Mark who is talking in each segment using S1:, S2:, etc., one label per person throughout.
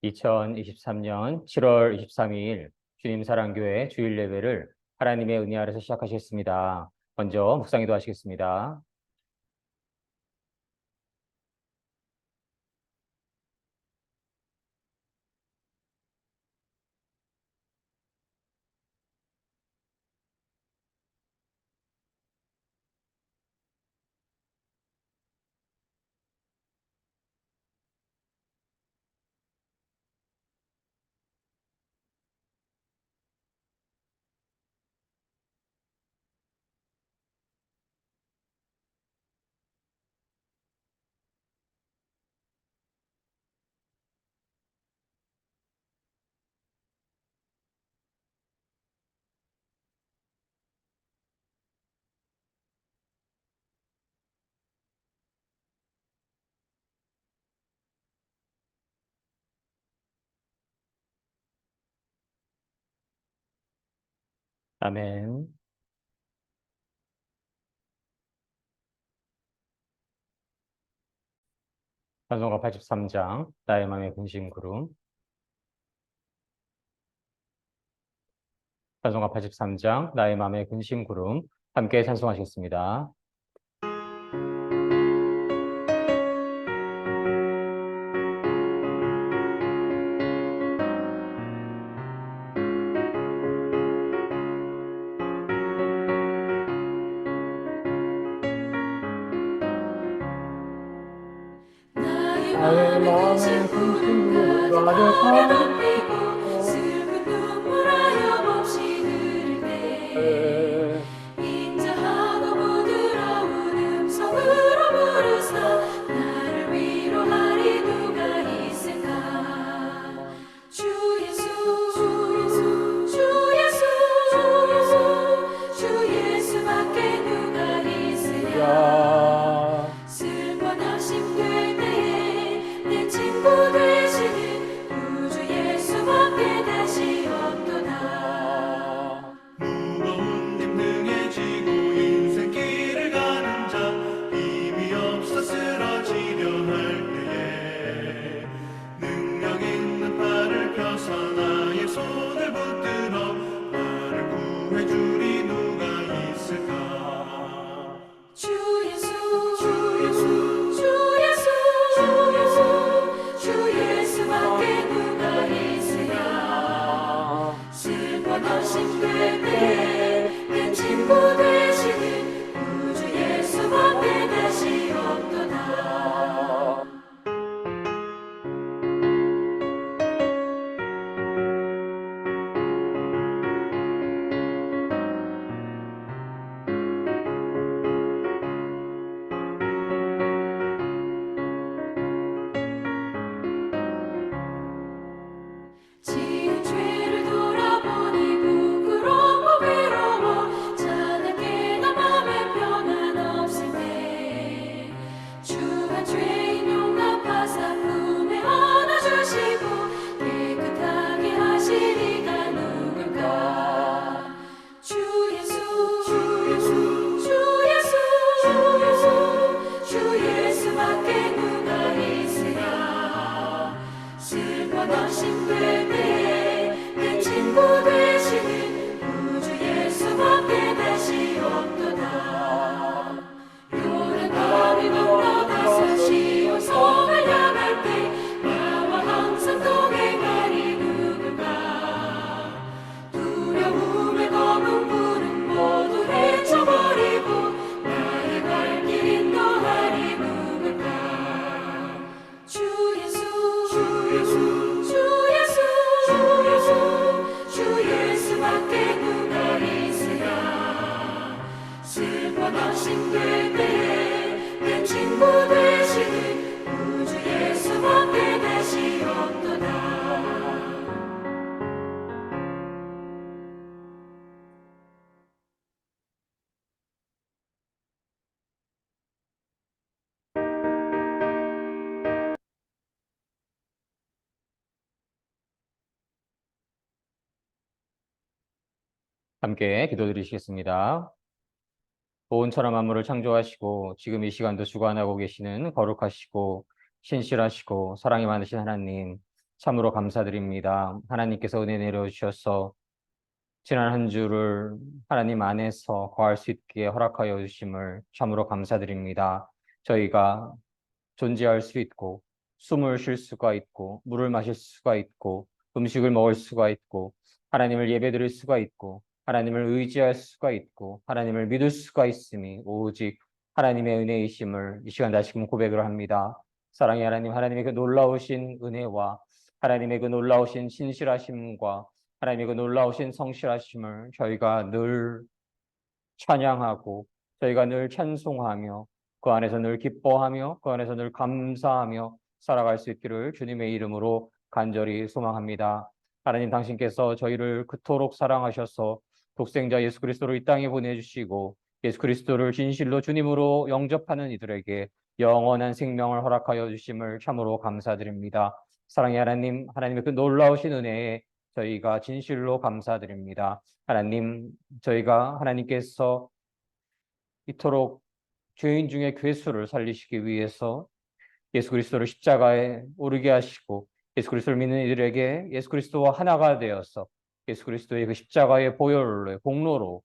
S1: 2023년 7월 23일 주님 사랑교회 주일 예배를 하나님의 은혜 아래서 시작하시겠습니다. 먼저 묵상기도 하시겠습니다. 아멘. 찬송가 83장 나의 맘의 근심구름. 찬송가 83장 나의 맘의 근심구름 함께 찬송하시겠습니다.
S2: 나의 맘의 근심으로 가득하게 덮이고 슬픈 눈물 하염없이 흐를 때 인자하고 부드러운 음성으로 부르사 나를 위로하리 누가 있을까. 주 예수 주 예수 주 예수 주 예수밖에 누가 있으랴. 슬퍼 낙심될 때에 내 친구 되시는 구주 예수밖에 다시 없도다.
S3: 무거운 짐 등에 지고 인생길을 가는 자 힘이 없어 쓰러지려 할 때에 능력 있는 팔을 펴서 나의 손을 붙들어 나를 구해주리 누가 있을까.
S2: 주 예수 주 예수 주 예수 주 예수 주 예수밖에 누가 있으랴. 슬퍼 낙심될 때에 내 친구 되시는 구주 예수밖에 다시 없도다. 지은 죄를 돌아보니 부끄럽고 외로워 자나게 나 맘에 평안 없을 때 주한 죄인 용납하사 품에 안아주시고 깨끗하게 하시리가 누굴까. 주 예수 주 예수 주 예수 주 예수 주 예수밖에 누가 있으랴. 슬퍼 낙심될 때에 내 친구 되시는 구주 예수밖에 다시 없도다. 요르단을 건너가서 시온 성을 향할 때 나와 항상 동행하리 누굴까. 두려움의 검은 불은 모두 헤쳐버리고 나의 발길 인도하리 누굴까. 주 예수 주 예수 주 예수 주 예수 주 예수밖에 누가 있으랴. 슬퍼 낙심될 때에 내 친구 되시는 구주 예수밖에 다시 없도다.
S1: 함께 기도드리시겠습니다. 온 천하 만물을 창조하시고 지금 이 시간도 주관하고 계시는 거룩하시고 신실하시고 사랑이 많으신 하나님, 참으로 감사드립니다. 하나님께서 은혜 내려주셔서 지난 한 주를 하나님 안에서 거할 수 있게 허락하여 주심을 참으로 감사드립니다. 저희가 존재할 수 있고 숨을 쉴 수가 있고 물을 마실 수가 있고 음식을 먹을 수가 있고 하나님을 예배드릴 수가 있고 하나님을 의지할 수가 있고 하나님을 믿을 수가 있음이 오직 하나님의 은혜이심을 이 시간 다시금 고백을 합니다. 사랑의 하나님, 하나님의 그 놀라우신 은혜와 하나님의 그 놀라우신 신실하심과 하나님의 그 놀라우신 성실하심을 저희가 늘 찬양하고 저희가 늘 찬송하며 그 안에서 늘 기뻐하며 그 안에서 늘 감사하며 살아갈 수 있기를 주님의 이름으로 간절히 소망합니다. 하나님 당신께서 저희를 그토록 사랑하셔서 독생자 예수 그리스도를 이 땅에 보내주시고 예수 그리스도를 진실로 주님으로 영접하는 이들에게 영원한 생명을 허락하여 주심을 참으로 감사드립니다. 사랑의 하나님, 하나님의 그 놀라우신 은혜에 저희가 진실로 감사드립니다. 하나님, 저희가 하나님께서 이토록 죄인 중에 괴수를 살리시기 위해서 예수 그리스도를 십자가에 오르게 하시고 예수 그리스도를 믿는 이들에게 예수 그리스도와 하나가 되어서 예수 그리스도의 그 십자가의 보혈로 공로로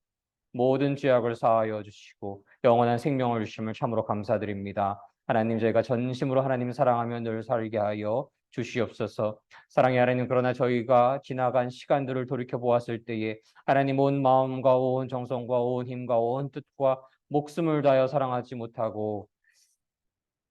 S1: 모든 죄악을 사하여 주시고 영원한 생명을 주심을 참으로 감사드립니다. 하나님, 저희가 전심으로 하나님 사랑하며 늘 살게 하여 주시옵소서. 사랑의 하나님, 그러나 저희가 지나간 시간들을 돌이켜 보았을 때에 하나님 온 마음과 온 정성과 온 힘과 온 뜻과 목숨을 다하여 사랑하지 못하고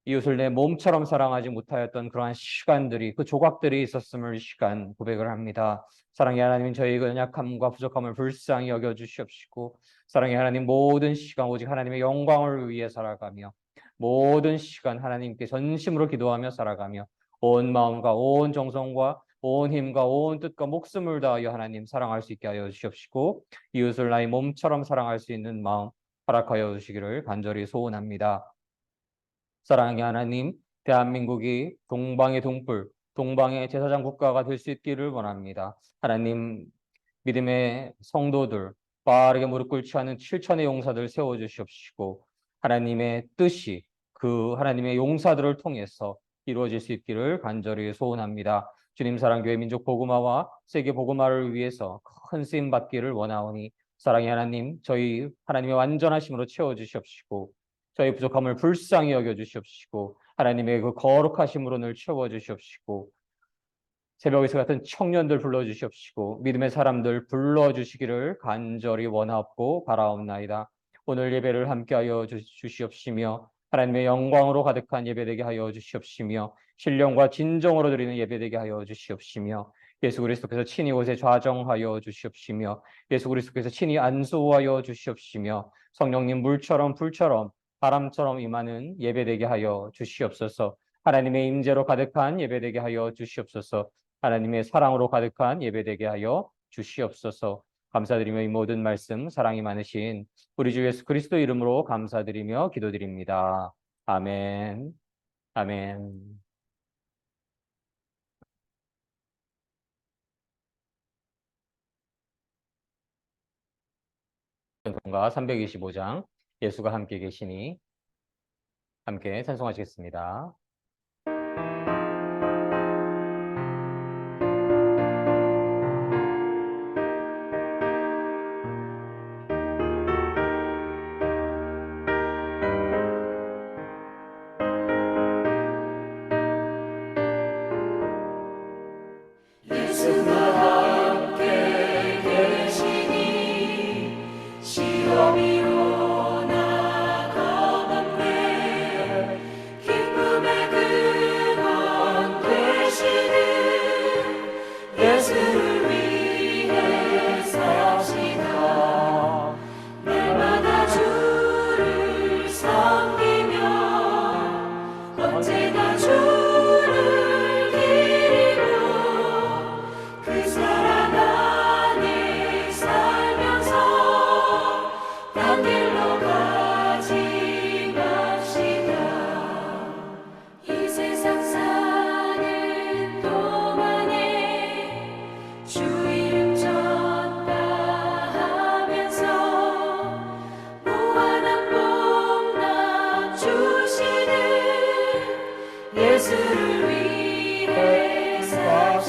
S1: 이웃을 내 몸처럼 사랑하지 못하였던 그러한 시간들이 그 조각들이 있었음을 이 시간 고백을 합니다. 사랑의 하나님, 저희의 연약함과 부족함을 불쌍히 여겨 주시옵시고 사랑의 하나님, 모든 시간 오직 하나님의 영광을 위해 살아가며 모든 시간 하나님께 전심으로 기도하며 살아가며 온 마음과 온 정성과 온 힘과 온 뜻과 목숨을 다하여 하나님 사랑할 수 있게 하여 주시옵시고 이웃을 나의 몸처럼 사랑할 수 있는 마음 허락하여 주시기를 간절히 소원합니다. 사랑의 하나님, 대한민국이 동방의 동불, 동방의 제사장 국가가 될 수 있기를 원합니다. 하나님, 믿음의 성도들, 빠르게 무릎 꿇지 않은 7천의 용사들 세워주시옵시고 하나님의 뜻이 그 하나님의 용사들을 통해서 이루어질 수 있기를 간절히 소원합니다. 주님 사랑교회 민족 복음화와 세계 복음화를 위해서 큰 쓰임 받기를 원하오니 사랑의 하나님, 저희 하나님의 완전하심으로 채워주시옵시고 저희 부족함을 불쌍히 여겨주시옵시고 하나님의 그 거룩하심으로 늘 채워주시옵시고 새벽에서 같은 청년들 불러주시옵시고 믿음의 사람들 불러주시기를 간절히 원하옵고 바라옵나이다. 오늘 예배를 함께하여 주시옵시며 하나님의 영광으로 가득한 예배되게 하여 주시옵시며 신령과 진정으로 드리는 예배되게 하여 주시옵시며 예수 그리스도께서 친히 옷에 좌정하여 주시옵시며 예수 그리스도께서 친히 안수하여 주시옵시며 성령님 물처럼 불처럼 바람처럼 임하는 예배되게 하여 주시옵소서. 하나님의 임재로 가득한 예배되게 하여 주시옵소서. 하나님의 사랑으로 가득한 예배되게 하여 주시옵소서. 감사드리며 이 모든 말씀 사랑이 많으신 우리 주 예수 그리스도 이름으로 감사드리며 기도드립니다. 아멘. 아멘. 전통가 325장 예수가 함께 계시니 함께 찬송하시겠습니다.
S2: 예수가 함께 계시니 시험이 오나 겁없네 기쁨의 근원 되시는 예수를 위해 사시다 날마다 주를 섬기며 언제나 주를 기리고 그 사랑 안에 살면서 딴 길로 가지 맙시다 이 세상 사는 동안에 주 이름 전파하면서 무한한 복락 주시는 예수를 위해 사시다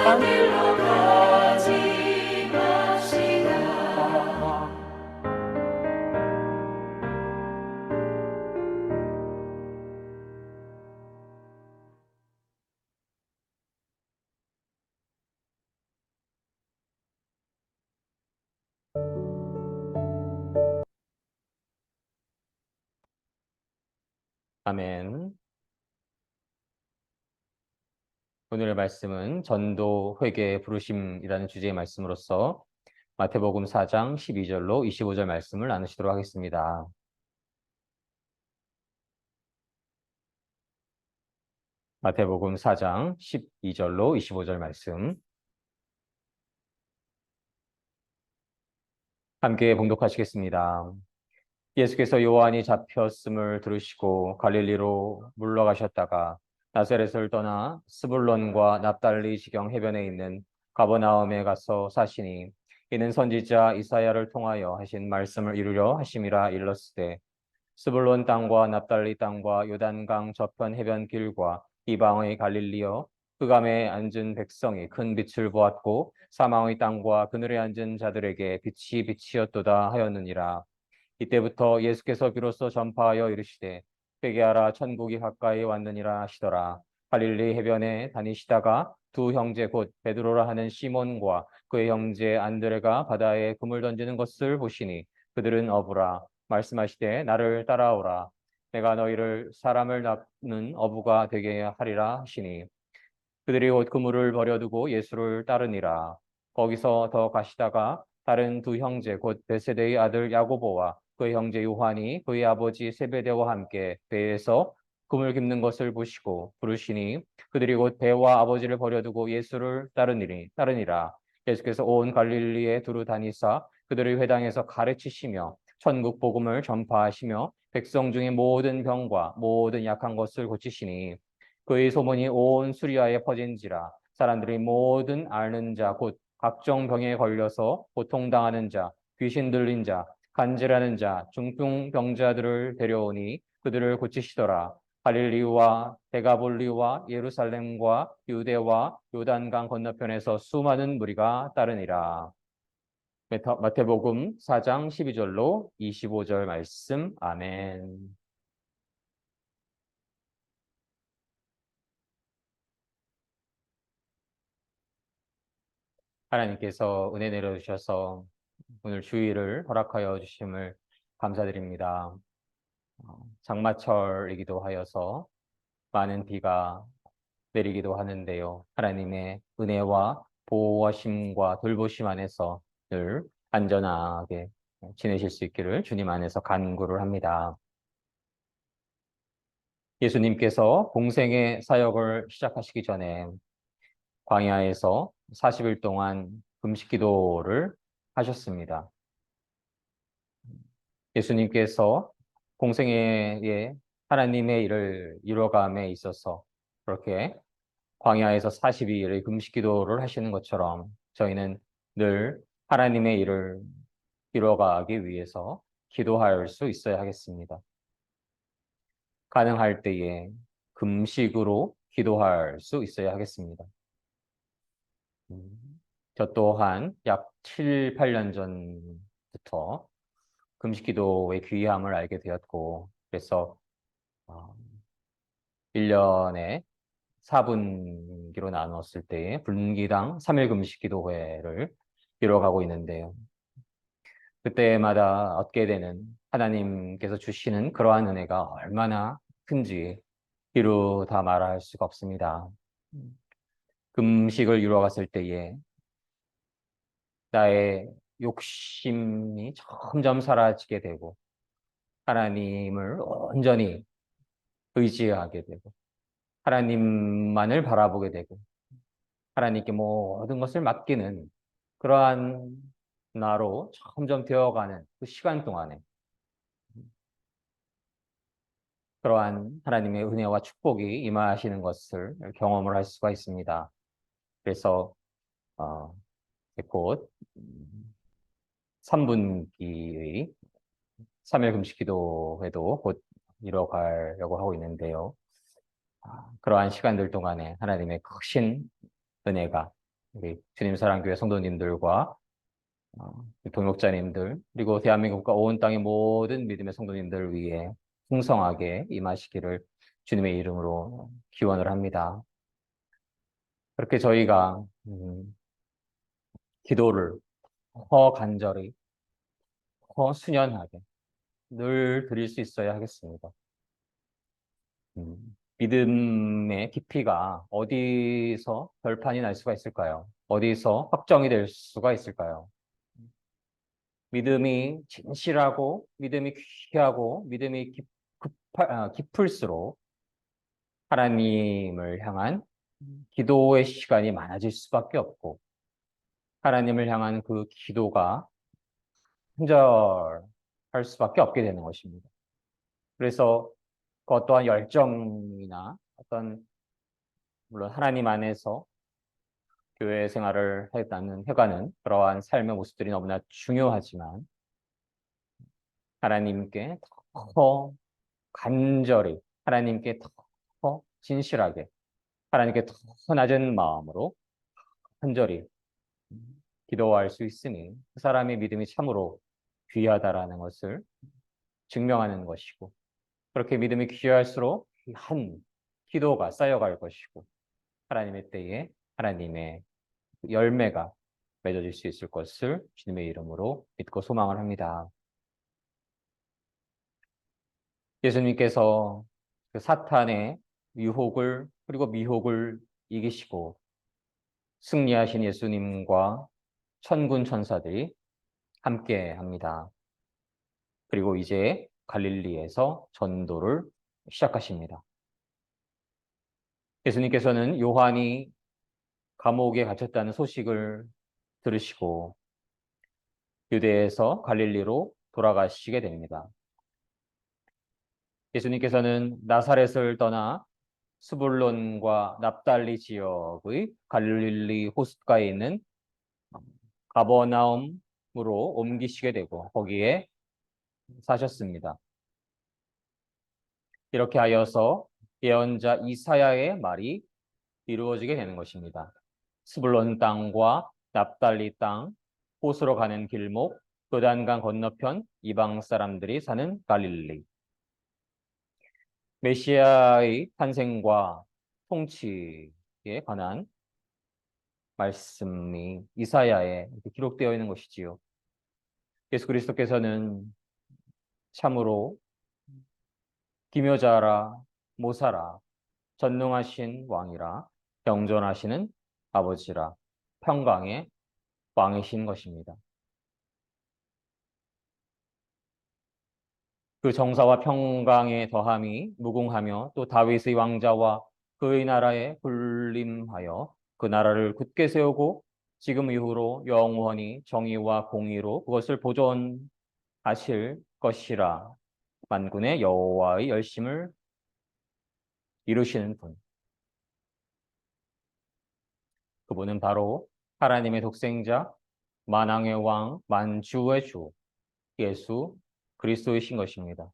S2: 딴 길로 가지 맙시다.
S1: 아멘. 오늘의 말씀은 전도 회개 부르심이라는 주제의 말씀으로서 마태복음 4장 12절로 25절 말씀을 나누시도록 하겠습니다. 마태복음 4장 12절로 25절 말씀 함께 봉독하시겠습니다. 예수께서 요한이 잡혔음을 들으시고 갈릴리로 물러가셨다가 나사렛을 떠나 스불론과 납달리 지경 해변에 있는 가버나움에 가서 사시니 이는 선지자 이사야를 통하여 하신 말씀을 이루려 하심이라 일렀으되 스불론 땅과 납달리 땅과 요단강 저편 해변길과 이방의 갈릴리여 흑암에 앉은 백성이 큰 빛을 보았고 사망의 땅과 그늘에 앉은 자들에게 빛이 빛이었도다 하였느니라. 이때부터 예수께서 비로소 전파하여 이르시되 회개하라 천국이 가까이 왔느니라 하시더라. 갈릴리 해변에 다니시다가 두 형제 곧 베드로라 하는 시몬과 그의 형제 안드레가 바다에 그물 던지는 것을 보시니 그들은 어부라. 말씀하시되 나를 따라오라. 내가 너희를 사람을 낚는 어부가 되게 하리라 하시니 그들이 곧 그물을 버려두고 예수를 따르니라. 거기서 더 가시다가 다른 두 형제 곧 베세데의 아들 야고보와 그의 형제 요한이 그의 아버지 세베대와 함께 배에서 그물 깁는 것을 보시고 부르시니 그들이 곧 배와 아버지를 버려두고 예수를 따르니라. 예수께서 온 갈릴리에 두루 다니사 그들의 회당에서 가르치시며 천국 복음을 전파하시며 백성 중에 모든 병과 모든 약한 것을 고치시니 그의 소문이 온 수리아에 퍼진지라. 사람들이 모든 앓는 자 곧 각종 병에 걸려서 고통당하는 자, 귀신 들린 자, 간질하는 자, 중풍병자들을 데려오니 그들을 고치시더라. 갈릴리와 데가볼리와 예루살렘과 유대와 요단강 건너편에서 수많은 무리가 따르니라. 마태복음 4장 12절로 25절 말씀. 아멘. 하나님께서 은혜 내려주셔서 오늘 주일을 허락하여 주심을 감사드립니다. 장마철이기도 하여서 많은 비가 내리기도 하는데요. 하나님의 은혜와 보호하심과 돌보심 안에서 늘 안전하게 지내실 수 있기를 주님 안에서 간구를 합니다. 예수님께서 공생의 사역을 시작하시기 전에 광야에서 40일 동안 금식 기도를 하셨습니다. 예수님께서 공생애에 하나님의 일을 이뤄감에 있어서 그렇게 광야에서 42일의 금식 기도를 하시는 것처럼 저희는 늘 하나님의 일을 이뤄가기 위해서 기도할 수 있어야 하겠습니다. 가능할 때에 금식으로 기도할 수 있어야 하겠습니다. 저 또한 약 7, 8년 전부터 금식 기도의 귀함을 알게 되었고 그래서 1년에 4분기로 나눴을 때 분기당 3일 금식 기도회를 이뤄가고 있는데요. 그때마다 얻게 되는 하나님께서 주시는 그러한 은혜가 얼마나 큰지 이루 다 말할 수가 없습니다. 금식을 이루어갔을 때에 나의 욕심이 점점 사라지게 되고 하나님을 온전히 의지하게 되고 하나님만을 바라보게 되고 하나님께 모든 것을 맡기는 그러한 나로 점점 되어가는 그 시간 동안에 그러한 하나님의 은혜와 축복이 임하시는 것을 경험을 할 수가 있습니다. 그래서 곧 3분기의 3일 금식 기도회도 곧 이뤄가려고 하고 있는데요. 그러한 시간들 동안에 하나님의 크신 은혜가 우리 주님 사랑교회 성도님들과 동역자님들 그리고 대한민국과 온 땅의 모든 믿음의 성도님들 위해 풍성하게 임하시기를 주님의 이름으로 기원을 합니다. 그렇게 저희가 기도를 간절히 순연하게 늘 드릴 수 있어야 하겠습니다. 믿음의 깊이가 어디서 결판이 날 수가 있을까요? 어디서 확정이 될 수가 있을까요? 믿음이 진실하고 믿음이 귀하고 믿음이 깊을수록 하나님을 향한 기도의 시간이 많아질 수밖에 없고 하나님을 향한 그 기도가 흔절할 수밖에 없게 되는 것입니다. 그래서 그 어떠한 열정이나 어떤 물론 하나님 안에서 교회 생활을 해가는 그러한 삶의 모습들이 너무나 중요하지만 하나님께 더 간절히 하나님께 더 진실하게 하나님께 더 낮은 마음으로 간절히 기도할 수 있으니 그 사람의 믿음이 참으로 귀하다라는 것을 증명하는 것이고 그렇게 믿음이 귀할수록 한 기도가 쌓여갈 것이고 하나님의 때에 하나님의 열매가 맺어질 수 있을 것을 주님의 이름으로 믿고 소망을 합니다. 예수님께서 그 사탄의 유혹을 그리고 미혹을 이기시고 승리하신 예수님과 천군 천사들이 함께 합니다. 그리고 이제 갈릴리에서 전도를 시작하십니다. 예수님께서는 요한이 감옥에 갇혔다는 소식을 들으시고 유대에서 갈릴리로 돌아가시게 됩니다. 예수님께서는 나사렛을 떠나 스불론과 납달리 지역의 갈릴리 호숫가에 있는 가버나움으로 옮기시게 되고 거기에 사셨습니다. 이렇게 하여서 예언자 이사야의 말이 이루어지게 되는 것입니다. 스불론 땅과 납달리 땅, 호수로 가는 길목, 요단강 건너편 이방 사람들이 사는 갈릴리. 메시아의 탄생과 통치에 관한 말씀이 이사야에 기록되어 있는 것이지요. 예수 그리스도께서는 참으로 기묘자라 모사라 전능하신 왕이라 영존하시는 아버지라 평강의 왕이신 것입니다. 그 정사와 평강의 더함이 무궁하며 또 다윗의 왕자와 그의 나라에 군림하여 그 나라를 굳게 세우고 지금 이후로 영원히 정의와 공의로 그것을 보존하실 것이라. 만군의 여호와의 열심을 이루시는 분. 그분은 바로 하나님의 독생자, 만왕의 왕, 만주의 주, 예수 그리스도이신 것입니다.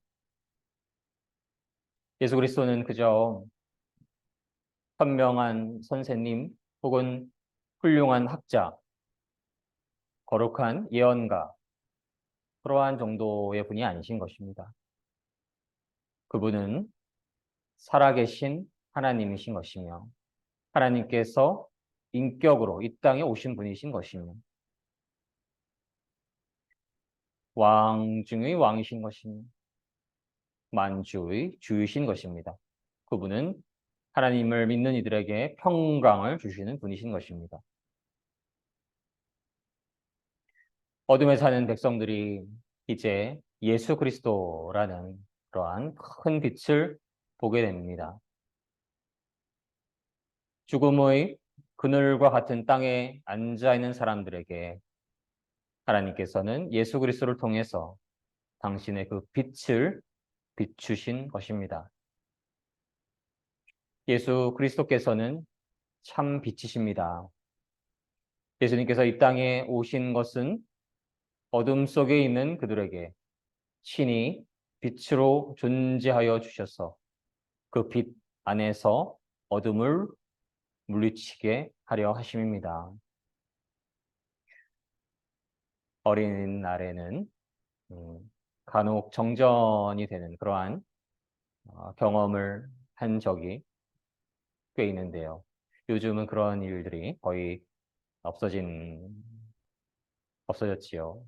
S1: 예수 그리스도는 그저 현명한 선생님 혹은 훌륭한 학자, 거룩한 예언가, 그러한 정도의 분이 아니신 것입니다. 그분은 살아계신 하나님이신 것이며 하나님께서 인격으로 이 땅에 오신 분이신 것이며 왕 중의 왕이신 것이며 만주의 주이신 것입니다. 그분은 하나님을 믿는 이들에게 평강을 주시는 분이신 것입니다. 어둠에 사는 백성들이 이제 예수 그리스도라는 그러한 큰 빛을 보게 됩니다. 죽음의 그늘과 같은 땅에 앉아있는 사람들에게 하나님께서는 예수 그리스도를 통해서 당신의 그 빛을 비추신 것입니다. 예수 그리스도께서는 참 빛이십니다. 예수님께서 이 땅에 오신 것은 어둠 속에 있는 그들에게 친히 빛으로 존재하여 주셔서 그 빛 안에서 어둠을 물리치게 하려 하심입니다. 어린날에는 간혹 정전이 되는 그러한 경험을 한 적이 꽤 있는데요. 요즘은 그런 일들이 거의 없어졌지요.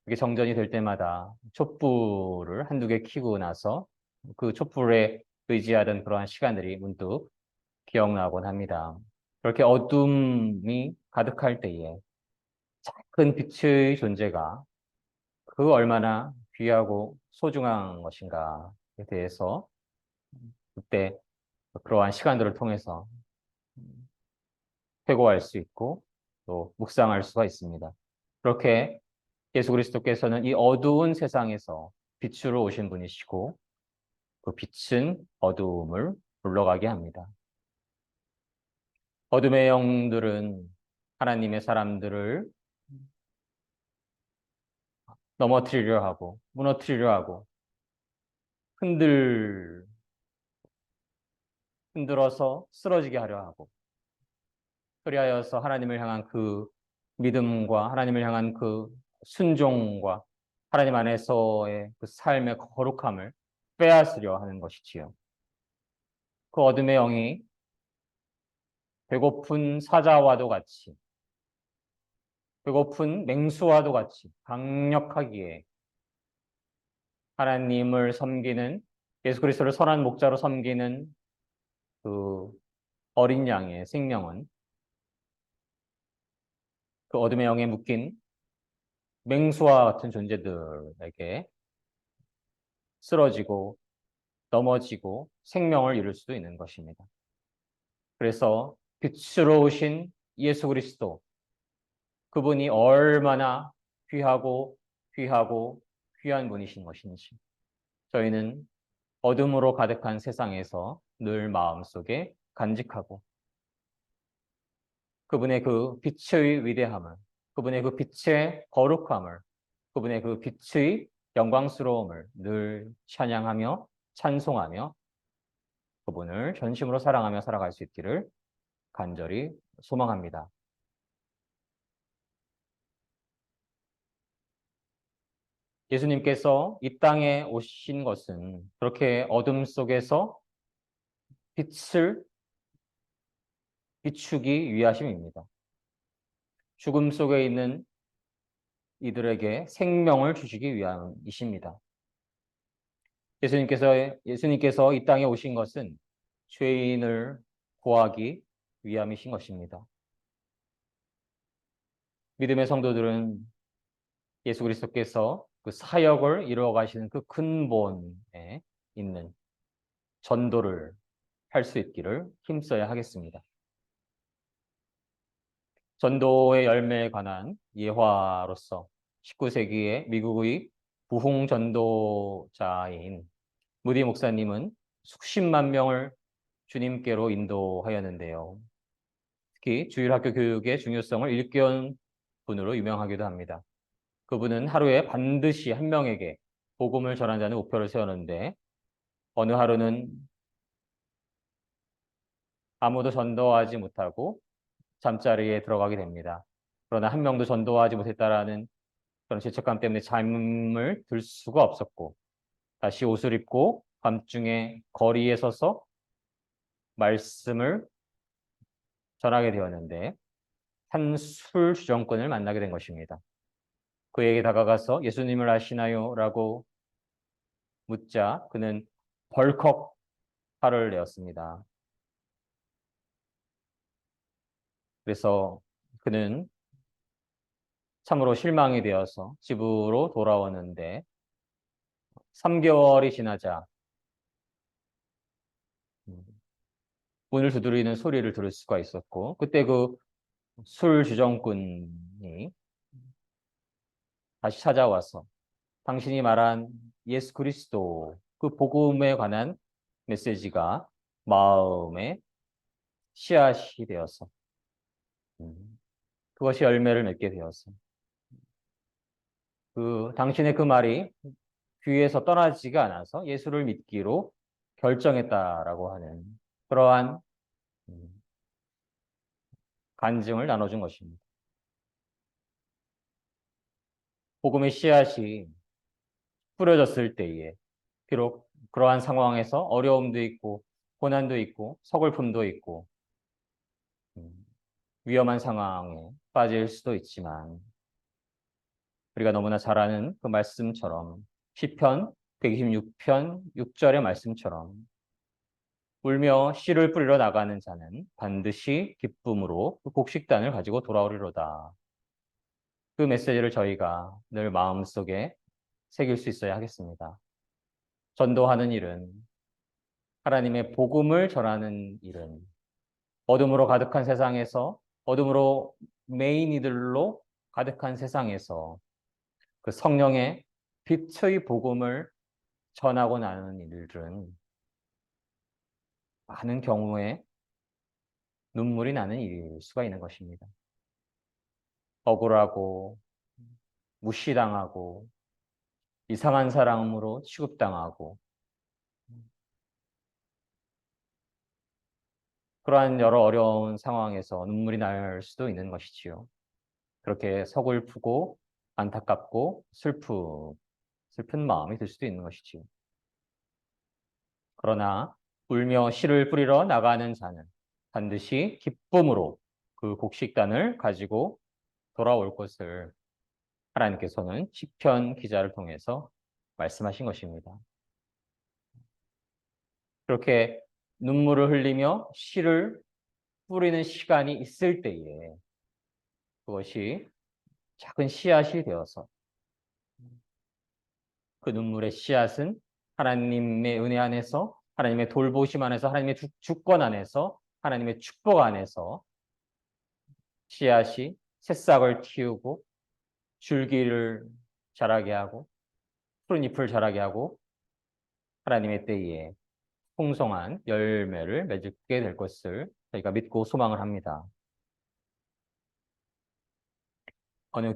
S1: 그게 정전이 될 때마다 촛불을 한두 개 켜고 나서 그 촛불에 의지하던 그러한 시간들이 문득 기억나곤 합니다. 그렇게 어둠이 가득할 때에 작은 빛의 존재가 그 얼마나 귀하고 소중한 것인가에 대해서 그때 그러한 시간들을 통해서 회고할 수 있고 또 묵상할 수가 있습니다. 그렇게 예수 그리스도께서는 이 어두운 세상에서 빛으로 오신 분이시고 그 빛은 어두움을 물러가게 합니다. 어둠의 영들은 하나님의 사람들을 넘어뜨리려 하고 무너뜨리려 하고 흔들어서 쓰러지게 하려 하고 그리하여서 하나님을 향한 그 믿음과 하나님을 향한 그 순종과 하나님 안에서의 그 삶의 거룩함을 빼앗으려 하는 것이지요. 그 어둠의 영이 배고픈 사자와도 같이 배고픈 맹수와도 같이 강력하기에 하나님을 섬기는 예수 그리스도를 선한 목자로 섬기는 그 어린 양의 생명은 그 어둠의 영에 묶인 맹수와 같은 존재들에게 쓰러지고 넘어지고 생명을 잃을 수도 있는 것입니다. 그래서 빛으로 오신 예수 그리스도 그분이 얼마나 귀하고 귀한 분이신 것인지 저희는 어둠으로 가득한 세상에서 늘 마음속에 간직하고 그분의 그 빛의 위대함을 그분의 그 빛의 거룩함을 그분의 그 빛의 영광스러움을 늘 찬양하며 찬송하며 그분을 전심으로 사랑하며 살아갈 수 있기를 간절히 소망합니다. 예수님께서 이 땅에 오신 것은 그렇게 어둠 속에서 빛을 비추기 위하심입니다. 죽음 속에 있는 이들에게 생명을 주시기 위함이십니다. 예수님께서 이 땅에 오신 것은 죄인을 구하기 위함이신 것입니다. 믿음의 성도들은 예수 그리스도께서 그 사역을 이루어 가시는 그 근본에 있는 전도를 할 수 있기를 힘써야 하겠습니다. 전도의 열매에 관한 예화로서 19세기에 미국의 부흥 전도자인 무디 목사님은 수십만 명을 주님께로 인도하였는데요. 특히 주일학교 교육의 중요성을 일깨운 분으로 유명하기도 합니다. 그분은 하루에 반드시 한 명에게 복음을 전한다는 목표를 세웠는데 어느 하루는 아무도 전도하지 못하고 잠자리에 들어가게 됩니다. 그러나 한 명도 전도하지 못했다라는 그런 죄책감 때문에 잠을 들 수가 없었고 다시 옷을 입고 밤중에 거리에 서서 말씀을 전하게 되었는데 한 술 주정꾼을 만나게 된 것입니다. 그에게 다가가서 예수님을 아시나요? 라고 묻자 그는 벌컥 화를 내었습니다. 그래서 그는 참으로 실망이 되어서 집으로 돌아오는데 3개월이 지나자 문을 두드리는 소리를 들을 수가 있었고 그때 그 술 주정꾼이 다시 찾아와서 당신이 말한 예수 그리스도 그 복음에 관한 메시지가 마음에 씨앗이 되어서 그것이 열매를 맺게 되어서 그 당신의 그 말이 귀에서 떠나지가 않아서 예수를 믿기로 결정했다라고 하는 그러한 간증을 나눠준 것입니다. 복음의 씨앗이 뿌려졌을 때에 비록 그러한 상황에서 어려움도 있고 고난도 있고 서글픔도 있고 위험한 상황에 빠질 수도 있지만 우리가 너무나 잘 아는 그 말씀처럼 시편 126편 6절의 말씀처럼 울며 씨를 뿌리러 나가는 자는 반드시 기쁨으로 그 곡식단을 가지고 돌아오리로다. 그 메시지를 저희가 늘 마음속에 새길 수 있어야 하겠습니다. 전도하는 일은 하나님의 복음을 전하는 일은 어둠으로 가득한 세상에서 어둠으로 메인 이들로 가득한 세상에서 그 성령의 빛의 복음을 전하고 나는 일들은 많은 경우에 눈물이 나는 일일 수가 있는 것입니다. 억울하고 무시당하고 이상한 사람으로 취급당하고 그러한 여러 어려운 상황에서 눈물이 날 수도 있는 것이지요. 그렇게 서글프고 안타깝고 슬픈 마음이 들 수도 있는 것이지요. 그러나 울며 씨를 뿌리러 나가는 자는 반드시 기쁨으로 그 곡식단을 가지고 돌아올 것을 하나님께서는 시편 기자를 통해서 말씀하신 것입니다. 그렇게 눈물을 흘리며 씨를 뿌리는 시간이 있을 때에 그것이 작은 씨앗이 되어서 그 눈물의 씨앗은 하나님의 은혜 안에서 하나님의 돌보심 안에서 하나님의 주권 안에서 하나님의 축복 안에서 씨앗이 새싹을 틔우고 줄기를 자라게 하고 푸른 잎을 자라게 하고 하나님의 때에 풍성한 열매를 맺게 될 것을 저희가 믿고 소망을 합니다. 어느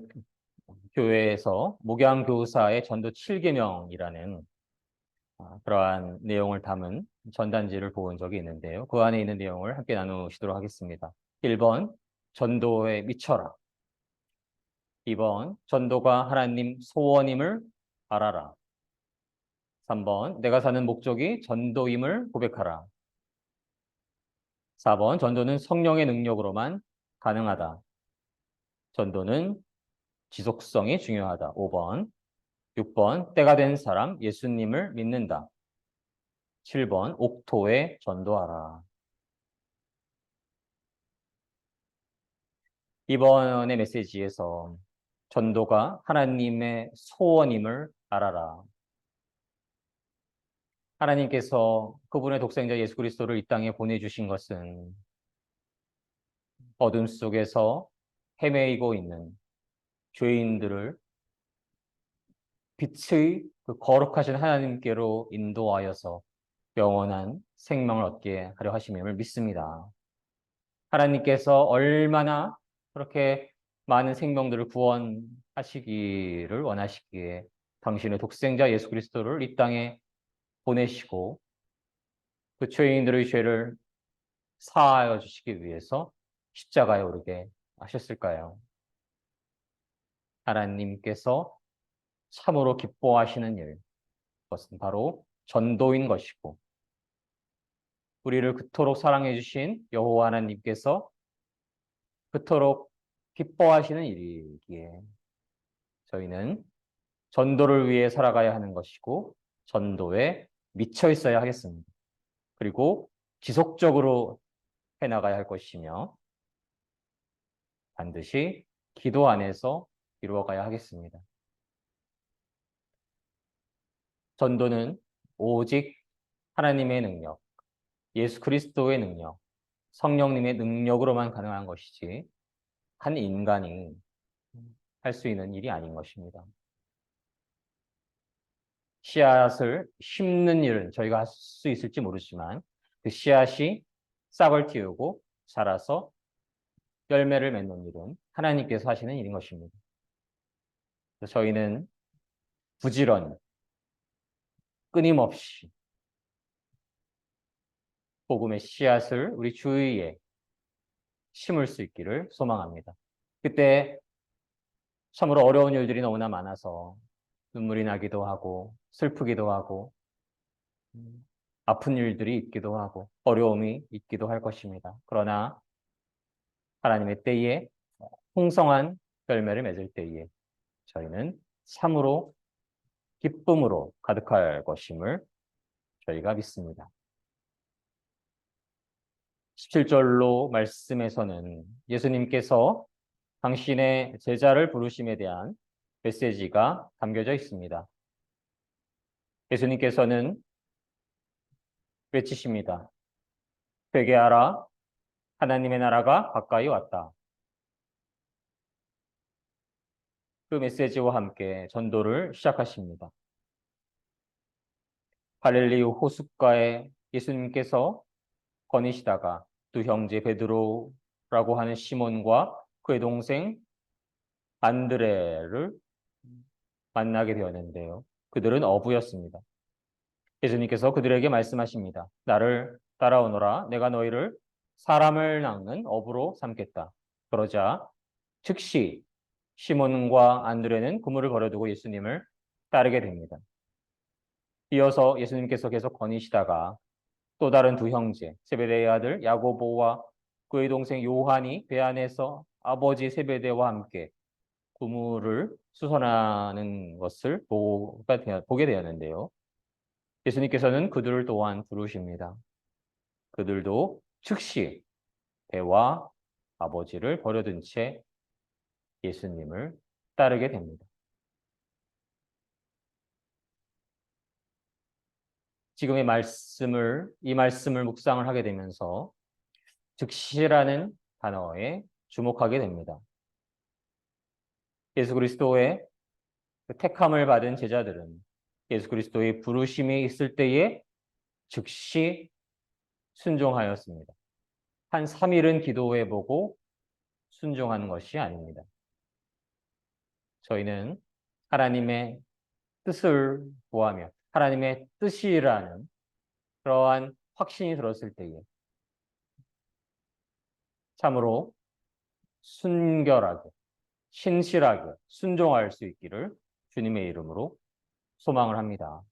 S1: 교회에서 목양교사의 전도 7계명이라는 그러한 내용을 담은 전단지를 본 적이 있는데요. 그 안에 있는 내용을 함께 나누시도록 하겠습니다. 1번, 전도에 미쳐라. 2번, 전도가 하나님 소원임을 알아라. 3번, 내가 사는 목적이 전도임을 고백하라. 4번, 전도는 성령의 능력으로만 가능하다. 전도는 지속성이 중요하다. 5번, 6번, 때가 된 사람 예수님을 믿는다. 7번, 옥토에 전도하라. 이번의 메시지에서 전도가 하나님의 소원임을 알아라. 하나님께서 그분의 독생자 예수 그리스도를 이 땅에 보내주신 것은 어둠 속에서 헤매이고 있는 죄인들을 빛의 그 거룩하신 하나님께로 인도하여서 영원한 생명을 얻게 하려 하심임을 믿습니다. 하나님께서 얼마나 그렇게 많은 생명들을 구원하시기를 원하시기에 당신의 독생자 예수 그리스도를 이 땅에 보내시고 그 죄인들의 죄를 사하여 주시기 위해서 십자가에 오르게 하셨을까요? 하나님께서 참으로 기뻐하시는 일, 그것은 바로 전도인 것이고 우리를 그토록 사랑해 주신 여호와 하나님께서 그토록 기뻐하시는 일이기에 저희는 전도를 위해 살아가야 하는 것이고 전도에 미쳐 있어야 하겠습니다. 그리고 지속적으로 해나가야 할 것이며 반드시 기도 안에서 이루어가야 하겠습니다. 전도는 오직 하나님의 능력, 예수 그리스도의 능력, 성령님의 능력으로만 가능한 것이지 한 인간이 할 수 있는 일이 아닌 것입니다. 씨앗을 심는 일은 저희가 할 수 있을지 모르지만 그 씨앗이 싹을 틔우고 자라서 열매를 맺는 일은 하나님께서 하시는 일인 것입니다. 그래서 저희는 부지런히 끊임없이 복음의 씨앗을 우리 주위에 심을 수 있기를 소망합니다. 그때 참으로 어려운 일들이 너무나 많아서 눈물이 나기도 하고 슬프기도 하고 아픈 일들이 있기도 하고 어려움이 있기도 할 것입니다. 그러나 하나님의 때에 풍성한 열매를 맺을 때에 저희는 참으로 기쁨으로 가득할 것임을 저희가 믿습니다. 17절로 말씀에서는 예수님께서 당신의 제자를 부르심에 대한 메시지가 담겨져 있습니다. 예수님께서는 외치십니다. 회개하라, 하나님의 나라가 가까이 왔다. 그 메시지와 함께 전도를 시작하십니다. 갈릴리 호숫가에 예수님께서 거니시다가 두 형제 베드로라고 하는 시몬과 그의 동생 안드레를 만나게 되었는데요. 그들은 어부였습니다. 예수님께서 그들에게 말씀하십니다. 나를 따라오너라. 내가 너희를 사람을 낚는 어부로 삼겠다. 그러자 즉시 시몬과 안드레는 그물을 버려두고 예수님을 따르게 됩니다. 이어서 예수님께서 계속 거니시다가 또 다른 두 형제 세베대의 아들 야고보와 그의 동생 요한이 배 안에서 아버지 세베대와 함께 그물을 수선하는 것을 보게 되었는데요. 예수님께서는 그들을 또한 부르십니다. 그들도 즉시 배와 아버지를 버려둔 채 예수님을 따르게 됩니다. 지금의 이 말씀을 묵상을 하게 되면서 즉시라는 단어에 주목하게 됩니다. 예수 그리스도의 택함을 받은 제자들은 예수 그리스도의 부르심이 있을 때에 즉시 순종하였습니다. 한 3일은 기도해보고 순종하는 것이 아닙니다. 저희는 하나님의 뜻을 구하며 하나님의 뜻이라는 그러한 확신이 들었을 때에 참으로 순결하게 신실하게 순종할 수 있기를 주님의 이름으로 소망을 합니다.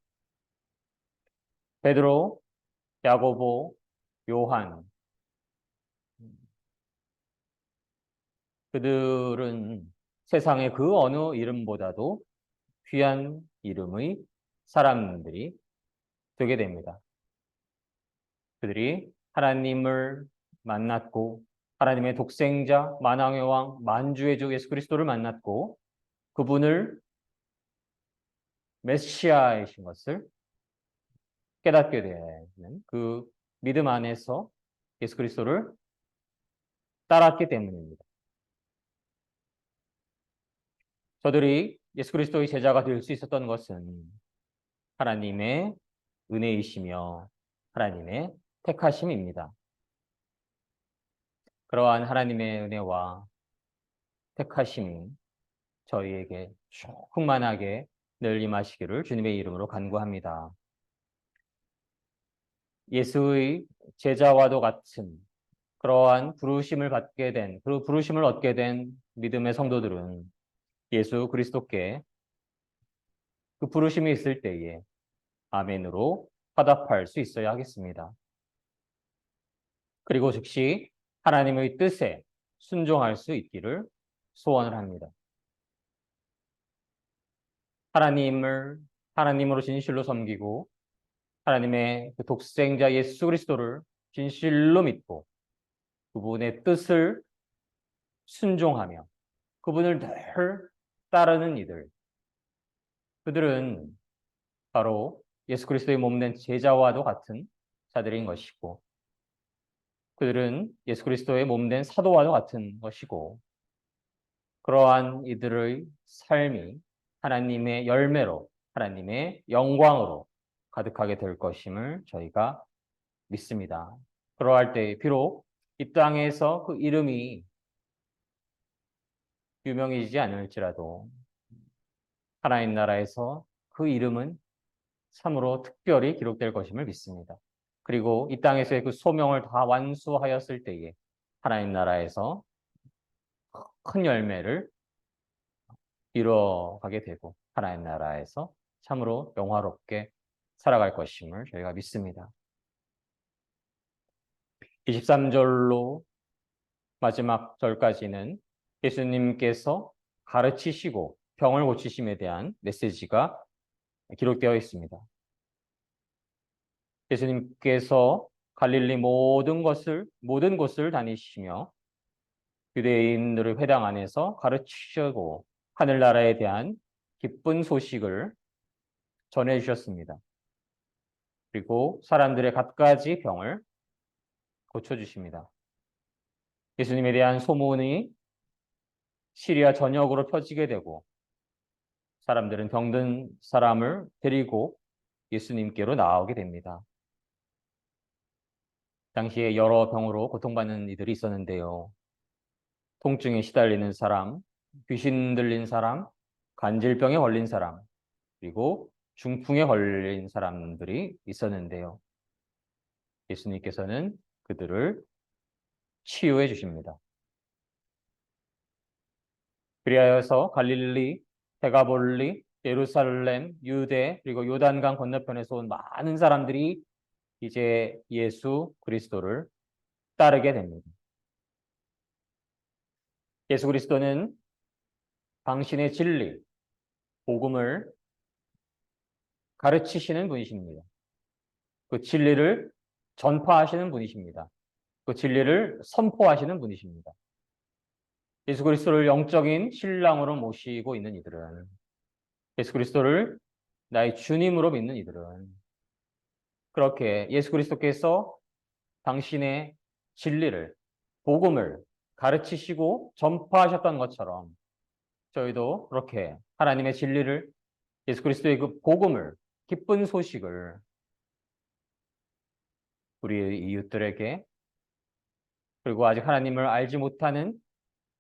S1: 베드로, 야고보, 요한 그들은 세상의 그 어느 이름보다도 귀한 이름의 사람들이 되게 됩니다. 그들이 하나님을 만났고 하나님의 독생자 만왕의 왕 만주의 주 예수 그리스도를 만났고 그분을 메시아이신 것을 깨닫게 되는 그 믿음 안에서 예수 그리스도를 따랐기 때문입니다. 저들이 예수 그리스도의 제자가 될 수 있었던 것은 하나님의 은혜이시며 하나님의 택하심입니다. 그러한 하나님의 은혜와 택하심이 저희에게 충만하게 늘 임하시기를 주님의 이름으로 간구합니다. 예수의 제자와도 같은 그러한 부르심을 받게 된, 그 부르심을 얻게 된 믿음의 성도들은 예수 그리스도께 그 부르심이 있을 때에 아멘으로 화답할 수 있어야 하겠습니다. 그리고 즉시 하나님의 뜻에 순종할 수 있기를 소원을 합니다. 하나님으로 진실로 섬기고 하나님의 그 독생자 예수 그리스도를 진실로 믿고 그분의 뜻을 순종하며 그분을 늘 따르는 이들, 그들은 바로 예수 그리스도의 몸된 제자와도 같은 자들인 것이고 그들은 예수 그리스도의 몸된 사도와도 같은 것이고 그러한 이들의 삶이 하나님의 열매로 하나님의 영광으로 가득하게 될 것임을 저희가 믿습니다. 그러할 때 비록 이 땅에서 그 이름이 유명해지지 않을지라도 하나님 나라에서 그 이름은 참으로 특별히 기록될 것임을 믿습니다. 그리고 이 땅에서의 그 소명을 다 완수하였을 때에 하나님 나라에서 큰 열매를 이뤄가게 되고 하나님 나라에서 참으로 영화롭게 살아갈 것임을 저희가 믿습니다. 23절로 마지막 절까지는 예수님께서 가르치시고 병을 고치심에 대한 메시지가 기록되어 있습니다. 예수님께서 갈릴리 모든 곳을 다니시며 유대인들의 회당 안에서 가르치시고 하늘나라에 대한 기쁜 소식을 전해 주셨습니다. 그리고 사람들의 갖가지 병을 고쳐주십니다. 예수님에 대한 소문이 시리아 전역으로 펴지게 되고 사람들은 병든 사람을 데리고 예수님께로 나오게 됩니다. 당시에 여러 병으로 고통받는 이들이 있었는데요. 통증에 시달리는 사람, 귀신 들린 사람, 간질병에 걸린 사람, 그리고 중풍에 걸린 사람들이 있었는데요. 예수님께서는 그들을 치유해 주십니다. 그리하여서 갈릴리, 데가볼리, 예루살렘, 유대, 그리고 요단강 건너편에서 온 많은 사람들이 이제 예수 그리스도를 따르게 됩니다. 예수 그리스도는 당신의 진리, 복음을 가르치시는 분이십니다. 그 진리를 전파하시는 분이십니다. 그 진리를 선포하시는 분이십니다. 예수 그리스도를 영적인 신랑으로 모시고 있는 이들은, 예수 그리스도를 나의 주님으로 믿는 이들은 그렇게 예수 그리스도께서 당신의 진리를, 복음을 가르치시고 전파하셨던 것처럼 저희도 그렇게 하나님의 진리를, 예수 그리스도의 그 복음을, 기쁜 소식을 우리 이웃들에게, 그리고 아직 하나님을 알지 못하는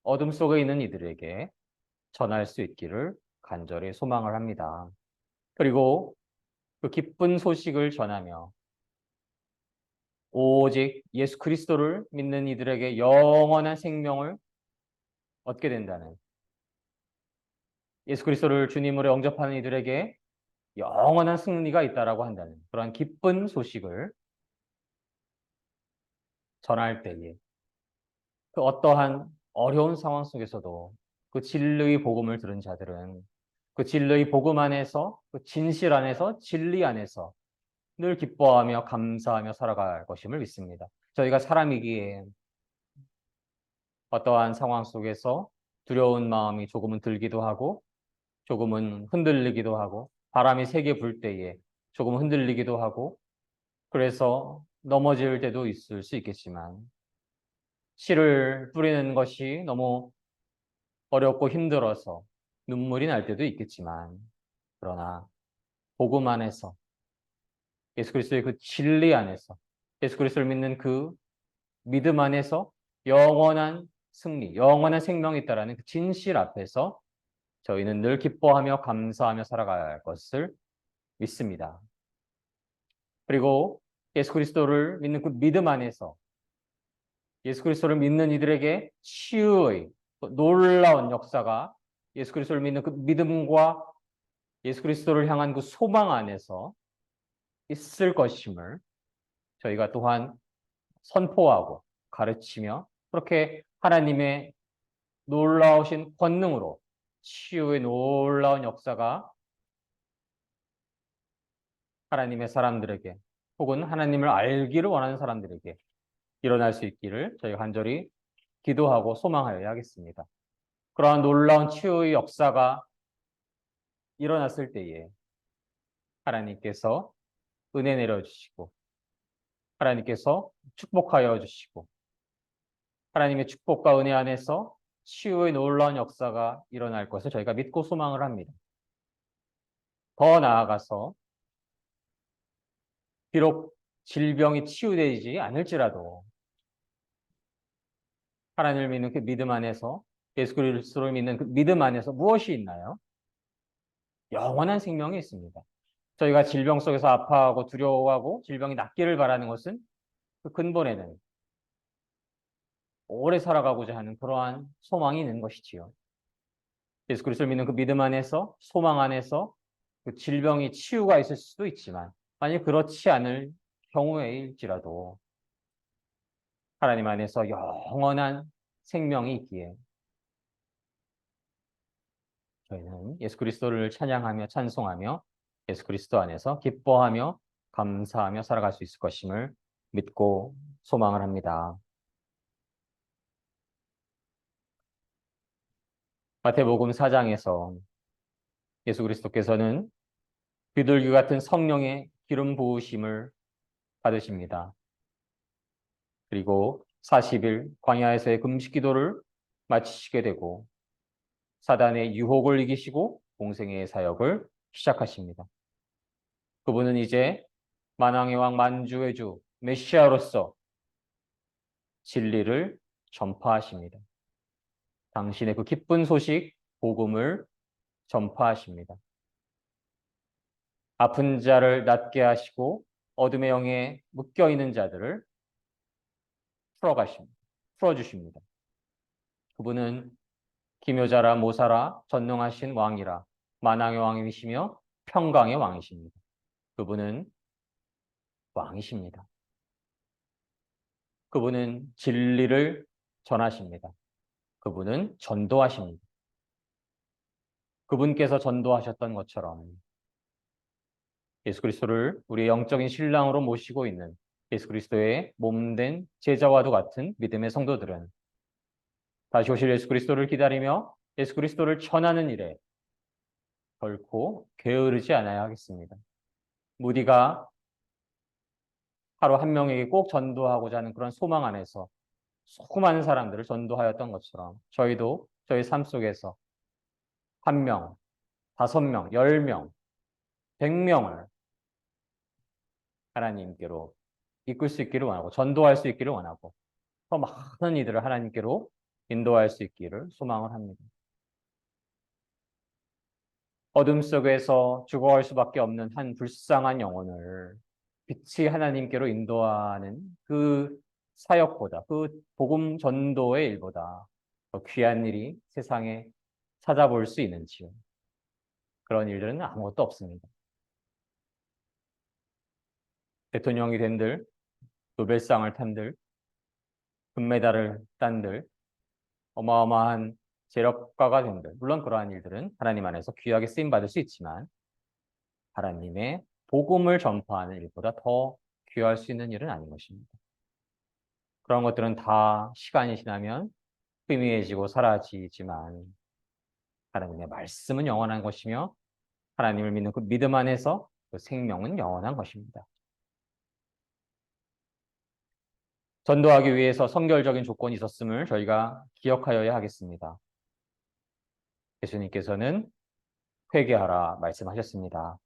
S1: 어둠 속에 있는 이들에게 전할 수 있기를 간절히 소망을 합니다. 그리고 그 기쁜 소식을 전하며 오직 예수 그리스도를 믿는 이들에게 영원한 생명을 얻게 된다는, 예수 그리스도를 주님으로 영접하는 이들에게 영원한 승리가 있다라고 한다는 그러한 기쁜 소식을 전할 때에 그 어떠한 어려운 상황 속에서도 그 진리의 복음을 들은 자들은 그 진리의 복음 안에서, 그 진실 안에서, 진리 안에서 늘 기뻐하며 감사하며 살아갈 것임을 믿습니다. 저희가 사람이기에 어떠한 상황 속에서 두려운 마음이 조금은 들기도 하고 조금은 흔들리기도 하고 바람이 세게 불 때에 조금 흔들리기도 하고 그래서 넘어질 때도 있을 수 있겠지만 씨를 뿌리는 것이 너무 어렵고 힘들어서 눈물이 날 때도 있겠지만 그러나 복음 안에서 예수 그리스도의 그 진리 안에서 예수 그리스도를 믿는 그 믿음 안에서 영원한 승리, 영원한 생명이 있다라는 그 진실 앞에서 저희는 늘 기뻐하며 감사하며 살아갈 것을 믿습니다. 그리고 예수 그리스도를 믿는 그 믿음 안에서 예수 그리스도를 믿는 이들에게 치유의 놀라운 역사가 예수 그리스도를 믿는 그 믿음과 예수 그리스도를 향한 그 소망 안에서 있을 것임을 저희가 또한 선포하고 가르치며 그렇게 하나님의 놀라우신 권능으로 치유의 놀라운 역사가 하나님의 사람들에게 혹은 하나님을 알기를 원하는 사람들에게 일어날 수 있기를 저희가 간절히 기도하고 소망하여야 하겠습니다. 그러한 놀라운 치유의 역사가 일어났을 때에 하나님께서 은혜 내려주시고 하나님께서 축복하여 주시고 하나님의 축복과 은혜 안에서 치유의 놀라운 역사가 일어날 것을 저희가 믿고 소망을 합니다. 더 나아가서 비록 질병이 치유되지 않을지라도 하나님을 믿는 그 믿음 안에서 예수 그리스도를 믿는 그 믿음 안에서 무엇이 있나요? 영원한 생명이 있습니다. 저희가 질병 속에서 아파하고 두려워하고 질병이 낫기를 바라는 것은 그 근본에는 오래 살아가고자 하는 그러한 소망이 있는 것이지요. 예수 그리스도를 믿는 그 믿음 안에서, 소망 안에서 그 질병이 치유가 있을 수도 있지만, 만약 그렇지 않을 경우에일지라도 하나님 안에서 영원한 생명이 있기에 저희는 예수 그리스도를 찬양하며 찬송하며 예수 그리스도 안에서 기뻐하며 감사하며 살아갈 수 있을 것임을 믿고 소망을 합니다. 마태복음 4장에서 예수 그리스도께서는 비둘기 같은 성령의 기름 부으심을 받으십니다. 그리고 40일 광야에서의 금식 기도를 마치시게 되고 사단의 유혹을 이기시고 공생애의 사역을 시작하십니다. 그분은 이제 만왕의 왕 만주의 주 메시아로서 진리를 전파하십니다. 당신의 그 기쁜 소식 복음을 전파하십니다. 아픈 자를 낫게 하시고 어둠의 영에 묶여 있는 자들을 풀어주십니다. 그분은 기묘자라 모사라 전능하신 왕이라 만왕의 왕이시며 평강의 왕이십니다. 그분은 왕이십니다. 그분은 진리를 전하십니다. 그분은 전도하십니다. 그분께서 전도하셨던 것처럼 예수 그리스도를 우리의 영적인 신랑으로 모시고 있는 예수 그리스도의 몸된 제자와도 같은 믿음의 성도들은 다시 오실 예수 그리스도를 기다리며 예수 그리스도를 전하는 일에 결코 게으르지 않아야 하겠습니다. 무디가 하루 한 명에게 꼭 전도하고자 하는 그런 소망 안에서 수많은 사람들을 전도하였던 것처럼 저희도 저희 삶 속에서 1명, 5명, 10명, 100명을 하나님께로 이끌 수 있기를 원하고 전도할 수 있기를 원하고 더 많은 이들을 하나님께로 인도할 수 있기를 소망을 합니다. 어둠 속에서 죽어갈 수밖에 없는 한 불쌍한 영혼을 빛이 하나님께로 인도하는 그 사역보다, 그 복음 전도의 일보다 더 귀한 일이 세상에 찾아볼 수 있는지요. 그런 일들은 아무것도 없습니다. 대통령이 된들, 노벨상을 탄들, 금메달을 딴들, 어마어마한 재력가가 된들, 물론 그러한 일들은 하나님 안에서 귀하게 쓰임받을 수 있지만 하나님의 복음을 전파하는 일보다 더 귀할 수 있는 일은 아닌 것입니다. 그런 것들은 다 시간이 지나면 희미해지고 사라지지만 하나님의 말씀은 영원한 것이며 하나님을 믿는 그 믿음 안에서 그 생명은 영원한 것입니다. 전도하기 위해서 선결적인 조건이 있었음을 저희가 기억하여야 하겠습니다. 예수님께서는 회개하라 말씀하셨습니다.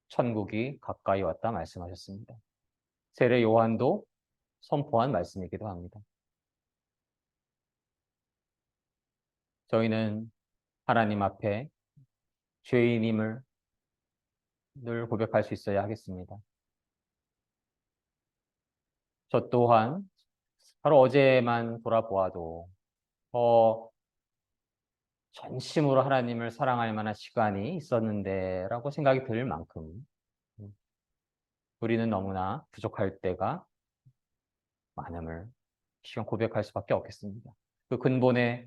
S1: 천국이 가까이 왔다 말씀하셨습니다. 세례 요한도 선포한 말씀이기도 합니다. 저희는 하나님 앞에 죄인임을 늘 고백할 수 있어야 하겠습니다. 저 또한 바로 어제만 돌아보아도 전심으로 하나님을 사랑할 만한 시간이 있었는데 라고 생각이 들 만큼 우리는 너무나 부족할 때가 많음을 시간 고백할 수밖에 없겠습니다. 그 근본에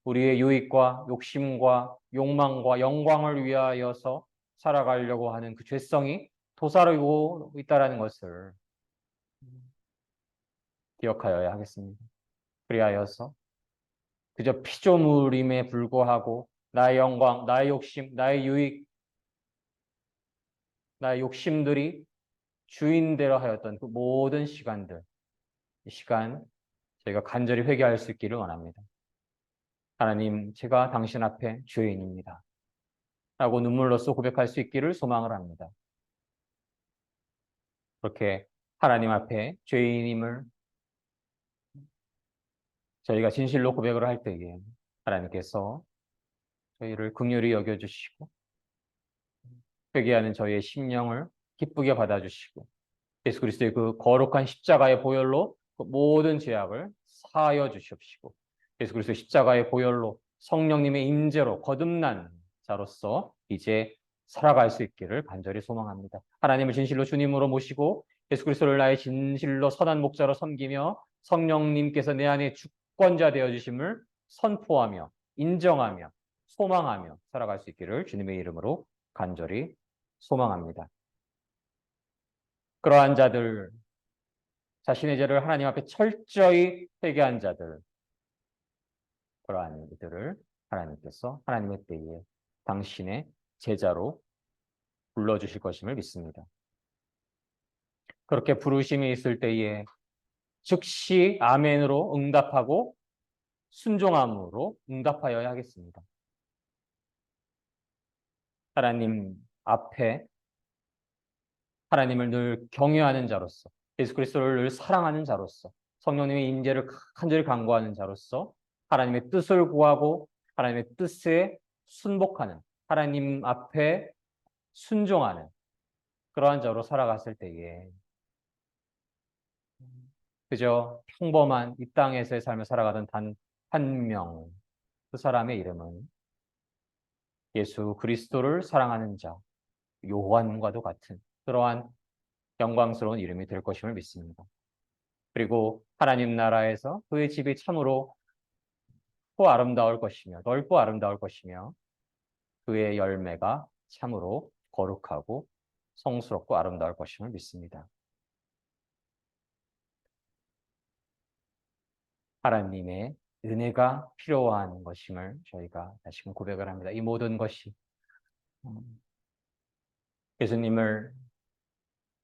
S1: 우리의 유익과 욕심과 욕망과 영광을 위하여서 살아가려고 하는 그 죄성이 도사리고 있다는 것을 기억하여야 하겠습니다. 그리하여서 그저 피조물임에 불구하고 나의 영광, 나의 욕심, 나의 유익, 나의 욕심들이 주인되려 하였던 그 모든 시간들, 이 시간 저희가 간절히 회개할 수 있기를 원합니다. 하나님, 제가 당신 앞에 죄인입니다. 라고 눈물로써 고백할 수 있기를 소망을 합니다. 그렇게 하나님 앞에 죄인임을 저희가 진실로 고백을 할 때에 하나님께서 저희를 긍휼히 여겨주시고 회개하는 저희의 심령을 기쁘게 받아주시고 예수 그리스도의 그 거룩한 십자가의 보혈로 그 모든 죄악을 사하여 주시옵시고 예수 그리스도의 십자가의 보혈로 성령님의 임재로 거듭난 자로서 이제 살아갈 수 있기를 간절히 소망합니다. 하나님을 진실로 주님으로 모시고 예수 그리스도를 나의 진실로 선한 목자로 섬기며 성령님께서 내 안에 주권자 되어 주심을 선포하며 인정하며 소망하며 살아갈 수 있기를 주님의 이름으로 간절히 소망합니다. 그러한 자들, 자신의 죄를 하나님 앞에 철저히 회개한 자들, 그러한 이들을 하나님께서 하나님의 때에 당신의 제자로 불러주실 것임을 믿습니다. 그렇게 부르심이 있을 때에 즉시 아멘으로 응답하고 순종함으로 응답하여야 하겠습니다. 하나님 앞에 하나님을 늘 경외하는 자로서 예수 그리스도를 늘 사랑하는 자로서 성령님의 임재를 간절히 간구하는 자로서 하나님의 뜻을 구하고 하나님의 뜻에 순복하는 하나님 앞에 순종하는 그러한 자로 살아갔을 때에 그저 평범한 이 땅에서의 삶을 살아가던 단 한 명, 그 사람의 이름은 예수 그리스도를 사랑하는 자, 요한과도 같은 그러한 영광스러운 이름이 될 것임을 믿습니다. 그리고 하나님 나라에서 그의 집이 참으로 아름다울 것이며 넓고 아름다울 것이며 그의 열매가 참으로 거룩하고 성스럽고 아름다울 것임을 믿습니다. 하나님의 은혜가 필요한 것임을 저희가 다시금 고백을 합니다. 이 모든 것이 예수님을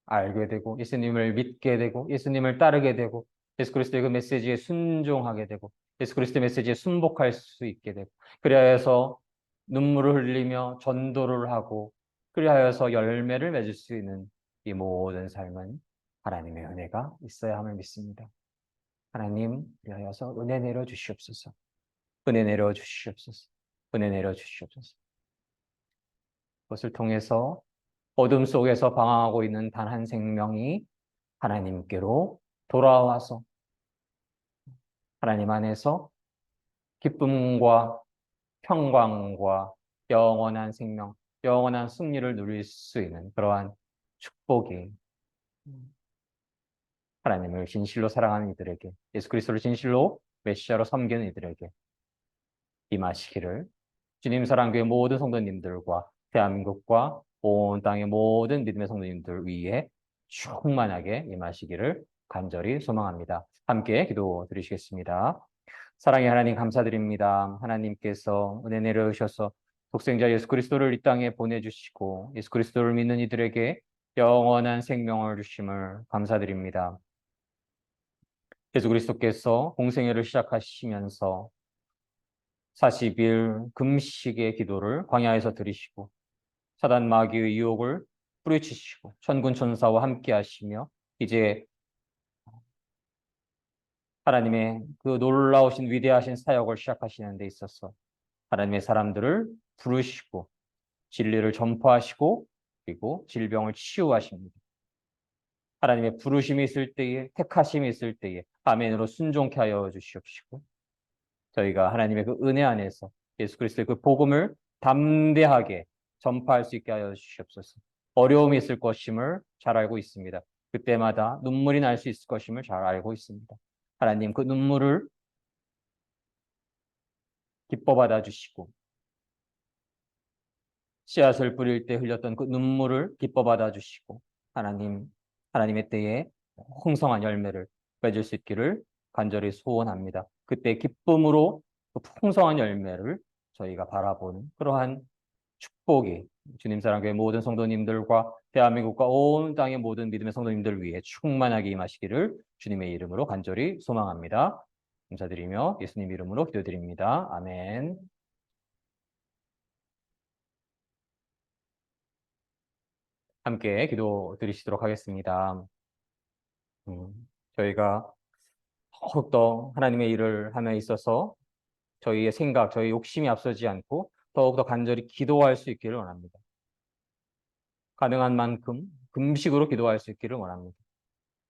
S1: 알게 되고 예수님을 믿게 되고 예수님을 따르게 되고 예수 그리스도의 그 메시지에 순종하게 되고 예수 그리스도의 메시지에 순복할 수 있게 되고 그리하여서 눈물을 흘리며 전도를 하고 그리하여서 열매를 맺을 수 있는 이 모든 삶은 하나님의 은혜가 있어야 함을 믿습니다. 하나님 그리하여서 은혜 내려 주시옵소서. 은혜 내려 주시옵소서. 은혜 내려 주시옵소서. 그것을 통해서 어둠 속에서 방황하고 있는 단 한 생명이 하나님께로 돌아와서 하나님 안에서 기쁨과 평강과 영원한 생명, 영원한 승리를 누릴 수 있는 그러한 축복이 하나님을 진실로 사랑하는 이들에게 예수 그리스도를 진실로 메시아로 섬기는 이들에게 임하시기를 주님 사랑교회 모든 성도님들과 대한민국과 온 땅의 모든 믿음의 성도님들 위해 충만하게 임하시기를 간절히 소망합니다. 함께 기도 드리시겠습니다. 사랑의 하나님 감사드립니다. 하나님께서 은혜 내려주셔서 독생자 예수 그리스도를 이 땅에 보내주시고 예수 그리스도를 믿는 이들에게 영원한 생명을 주심을 감사드립니다. 예수 그리스도께서 공생애를 시작하시면서 40일 금식의 기도를 광야에서 드리시고 사단 마귀의 유혹을 뿌리치시고 천군 천사와 함께 하시며 이제 하나님의 그 놀라우신 위대하신 사역을 시작하시는 데 있어서 하나님의 사람들을 부르시고 진리를 전파하시고 그리고 질병을 치유하십니다. 하나님의 부르심이 있을 때에 택하심이 있을 때에 아멘으로 순종케 하여 주시옵시고 저희가 하나님의 그 은혜 안에서 예수 그리스도의 그 복음을 담대하게 전파할 수 있게 하여 주시옵소서. 어려움이 있을 것임을 잘 알고 있습니다. 그때마다 눈물이 날 수 있을 것임을 잘 알고 있습니다. 하나님 그 눈물을 기뻐 받아 주시고 씨앗을 뿌릴 때 흘렸던 그 눈물을 기뻐 받아 주시고 하나님의 때에 풍성한 열매를 맺을 수 있기를 간절히 소원합니다. 그때 기쁨으로 그 풍성한 열매를 저희가 바라보는 그러한 축복이 주님 사랑교회 모든 성도님들과 대한민국과 온 땅의 모든 믿음의 성도님들 위해 충만하게 임하시기를 주님의 이름으로 간절히 소망합니다. 감사드리며 예수님 이름으로 기도드립니다. 아멘. 함께 기도 드리시도록 하겠습니다. 저희가 더욱더 하나님의 일을 함에 있어서 저희의 생각, 저희 욕심이 앞서지 않고 더욱더 간절히 기도할 수 있기를 원합니다. 가능한 만큼 금식으로 기도할 수 있기를 원합니다.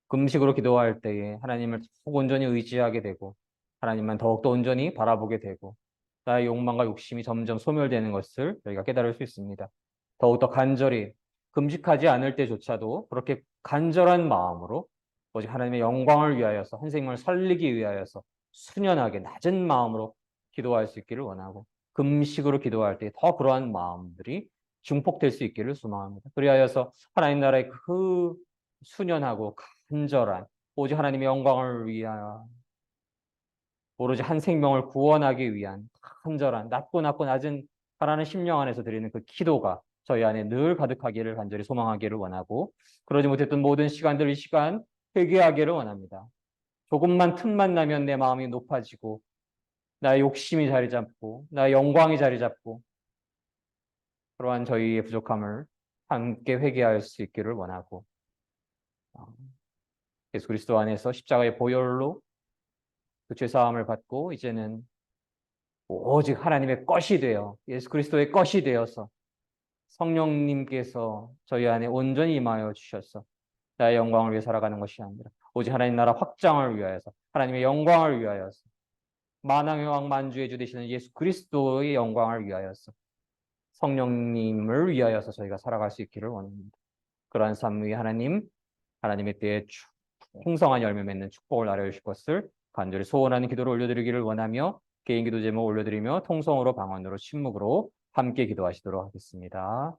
S1: 금식으로 기도할 때에 하나님을 더욱 온전히 의지하게 되고 하나님만 더욱더 온전히 바라보게 되고 나의 욕망과 욕심이 점점 소멸되는 것을 저희가 깨달을 수 있습니다. 더욱더 간절히 금식하지 않을 때조차도 그렇게 간절한 마음으로 오직 하나님의 영광을 위하여서 한 생명을 살리기 위하여서 순연하게 낮은 마음으로 기도할 수 있기를 원하고 금식으로 기도할 때 더 그러한 마음들이 증폭될 수 있기를 소망합니다. 그리하여서 하나님 나라의 그 순연하고 간절한 오직 하나님의 영광을 위하여 오로지 한 생명을 구원하기 위한 간절한 낮고 낮은 바라는 심령 안에서 드리는 그 기도가 저희 안에 늘 가득하기를 간절히 소망하기를 원하고 그러지 못했던 모든 시간들 이 시간 회개하기를 원합니다. 조금만 틈만 나면 내 마음이 높아지고 나의 욕심이 자리 잡고 나의 영광이 자리 잡고 그러한 저희의 부족함을 함께 회개할 수 있기를 원하고 예수 그리스도 안에서 십자가의 보혈로 그 죄사함을 받고 이제는 오직 하나님의 것이 되어 예수 그리스도의 것이 되어서 성령님께서 저희 안에 온전히 임하여 주셔서 나의 영광을 위해 살아가는 것이 아니라 오직 하나님 나라 확장을 위하여서 하나님의 영광을 위하여서 만왕의 왕 만주의 주 되시는 예수 그리스도의 영광을 위하여서 성령님을 위하여서 저희가 살아갈 수 있기를 원합니다. 그러한 삶 위에 하나님의 때에 풍성한 열매 맺는 축복을 나려주실 것을 간절히 소원하는 기도를 올려드리기를 원하며 개인 기도 제목 올려드리며 통성으로 방언으로 침묵으로 함께 기도하시도록 하겠습니다.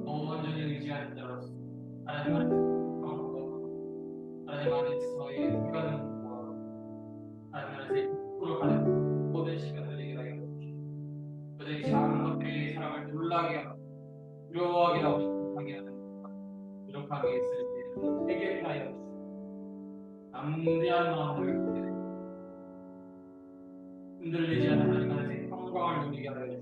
S1: 온전히 의지하는 자로서 하나님 안에서 하나님 안에서의 이런 하나님 안에서 입구로 가는 모든 시간을 얘기하게 하여 주시옵소서. 그들이 작은 것들이 사람을 놀라게 하고 두려워하게 하고 싶게 하는 부족하게 있을 때 해결해 하여 주시옵소서. 담대한 마음을 갖게 되고 흔들리지 않는 하나님 안에서의 평강을 누리게 하여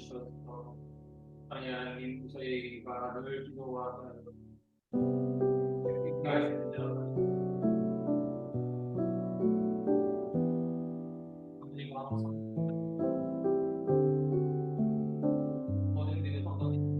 S1: 주시옵소서. 하나님 저희가 늘 기도하는 인가할 수 있는 대로 아버지가 항상 모든 일에 성도님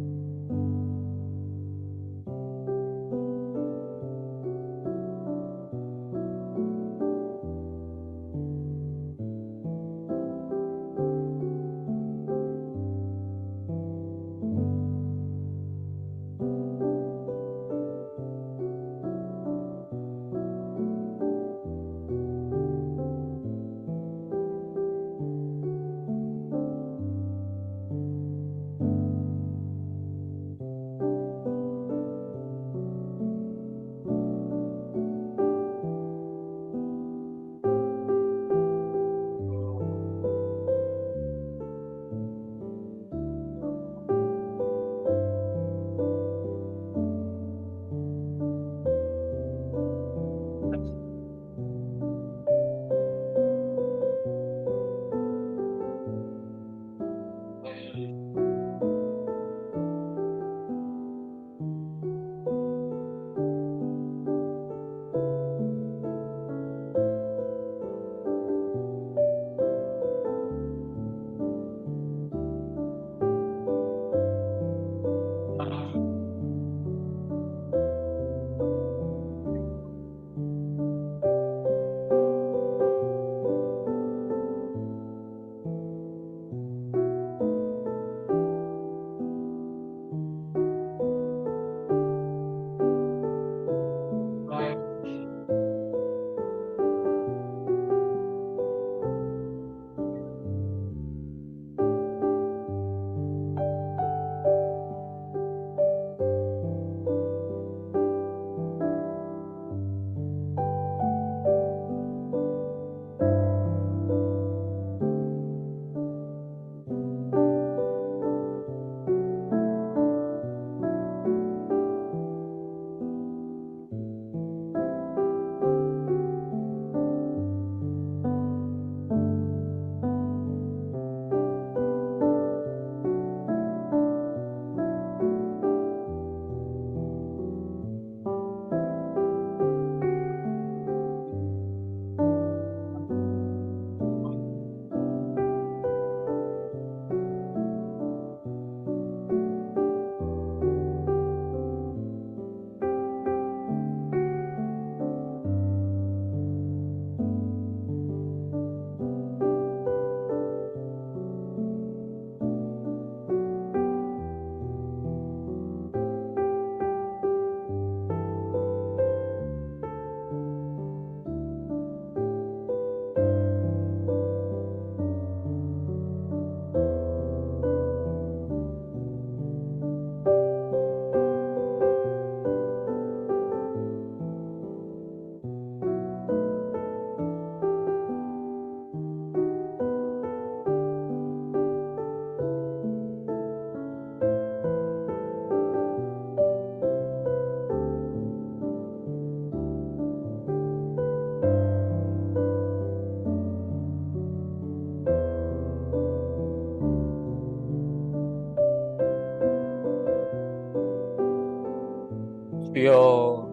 S1: 주여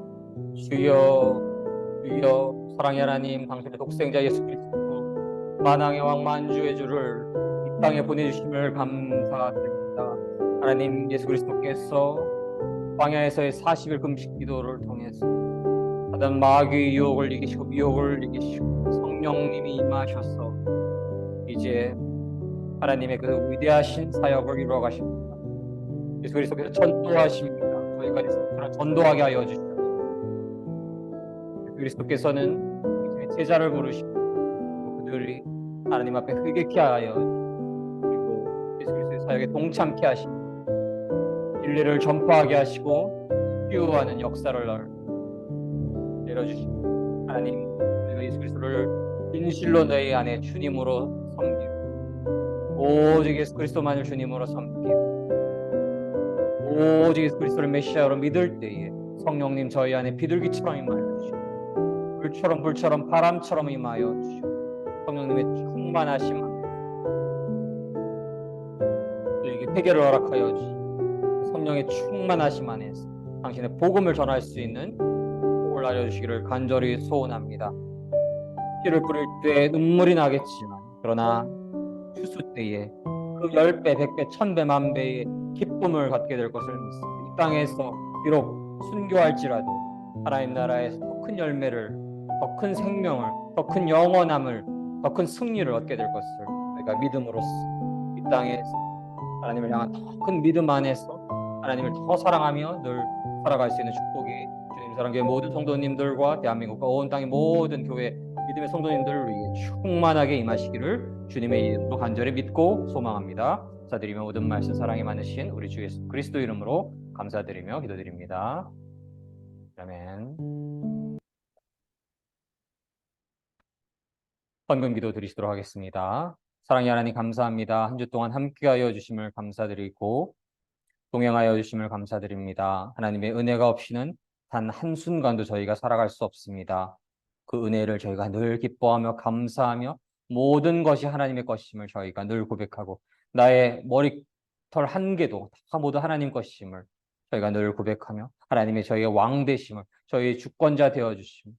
S1: 주여 주여 사랑의 하나님 당신의 독생자 예수 그리스도 만왕의 왕 만주의 주를 이 땅에 보내주심을 감사드립니다. 하나님 예수 그리스도께서 광야에서의 40일 금식 기도를 통해서 하던 마귀의 유혹을 이기시고 미혹을 이기시고 성령님이 임하셔서 이제 하나님의 그 위대하신 사역을 이루어 가십니다. 예수 그리스도께서 전도하십니다. 저희가 예수님처럼 전도하게 하여 주시옵소서. 예수 그리스도께서는 당신의 제자를 부르시고 그들이 하나님 앞에 회개케 하여 그리고 예수 그리스도의 사역에 동참케 하시고 진리를 전파하게 하시고 치유하는 역사를 내려주시고 하나님 우리가 예수 그리스도를 진실로 너희 안에 주님으로 섬기고 오직 예수 그리스도만을 주님으로 섬기고 오직 예수 그리스도를 메시아로 믿을 때에 성령님 저희 안에 비둘기처럼 임하여 주시고 불처럼 바람처럼 임하여 주시고 성령님의 충만하심 안에 우리에게 회개를 허락하여 주시고 성령의 충만하심 안에서 당신의 복음을 전할 수 있는 복을 알려주시기를 간절히 소원합니다. 피를 뿌릴 때 눈물이 나겠지만 그러나 추수 때에 그 10배, 100배, 1000배, 만배의 기쁨을 갖게 될 것을 믿습니다. 이 땅에서 비록 순교할지라도 하나님 나라에서 더 큰 열매를, 더 큰 생명을, 더 큰 영원함을, 더 큰 승리를 얻게 될 것을 우리가 믿음으로써 이 땅에서 하나님을 향한 더 큰 믿음 안에서 하나님을 더 사랑하며 늘 살아갈 수 있는 축복이 주님 사랑교회 모든 성도님들과 대한민국과 온 땅의 모든 교회 믿음의 성도님들을 위해 충만하게 임하시기를 주님의 이름으로 간절히 믿고 소망합니다. 감사드리며 모든 말씀 사랑이 많으신 우리 주 예수 그리스도 이름으로 감사드리며 기도드립니다. 아멘. 헌금 기도 드리도록 하겠습니다. 사랑의 하나님 감사합니다. 한 주 동안 함께하여 주심을 감사드리고 동행하여 주심을 감사드립니다. 하나님의 은혜가 없이는 단 한순간도 저희가 살아갈 수 없습니다. 그 은혜를 저희가 늘 기뻐하며 감사하며 모든 것이 하나님의 것임을 저희가 늘 고백하고 나의 머리털 한 개도 다 모두 하나님 것임을 저희가 늘 고백하며 하나님의 저희의 왕 되심을 저희의 주권자 되어주심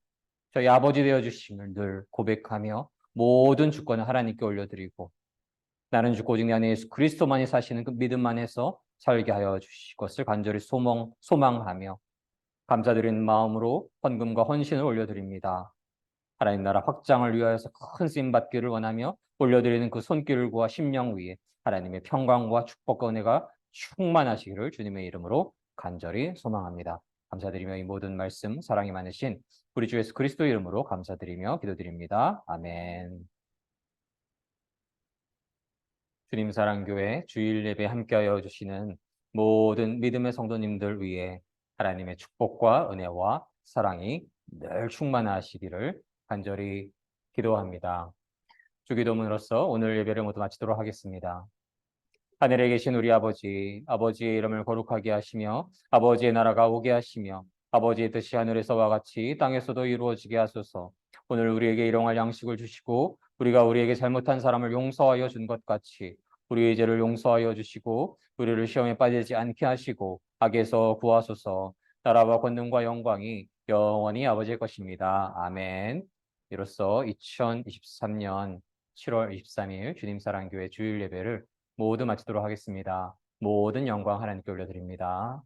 S1: 저희 아버지 되어주심을 늘 고백하며 모든 주권을 하나님께 올려드리고 나는 죽고 오직 내 안에 예수 그리스도만이 사시는 그 믿음 안에서 살게 하여 주실 것을 간절히 소망하며 감사드리는 마음으로 헌금과 헌신을 올려드립니다. 하나님 나라 확장을 위하여서 큰 쓰임 받기를 원하며 올려드리는 그 손길과 심령 위에 하나님의 평강과 축복과 은혜가 충만하시기를 주님의 이름으로 간절히 소망합니다. 감사드리며 이 모든 말씀 사랑이 많으신 우리 주 예수 그리스도 이름으로 감사드리며 기도드립니다. 아멘. 주님 사랑교회 주일 예배 함께하여 주시는 모든 믿음의 성도님들 위해 하나님의 축복과 은혜와 사랑이 늘 충만하시기를 간절히 기도합니다. 주기도문으로서 오늘 예배를 모두 마치도록 하겠습니다. 하늘에 계신 우리 아버지, 아버지의 이름을 거룩하게 하시며 아버지의 나라가 오게 하시며 아버지의 뜻이 하늘에서와 같이 땅에서도 이루어지게 하소서. 오늘 우리에게 일용할 양식을 주시고 우리가 우리에게 잘못한 사람을 용서하여 준 것 같이 우리의 죄를 용서하여 주시고 우리를 시험에 빠지지 않게 하시고 악에서 구하소서. 나라와 권능과 영광이 영원히 아버지의 것입니다. 아멘. 이로써 2023년 7월 23일 주님 사랑교회 주일 예배를 모두 마치도록 하겠습니다. 모든 영광 하나님께 올려드립니다.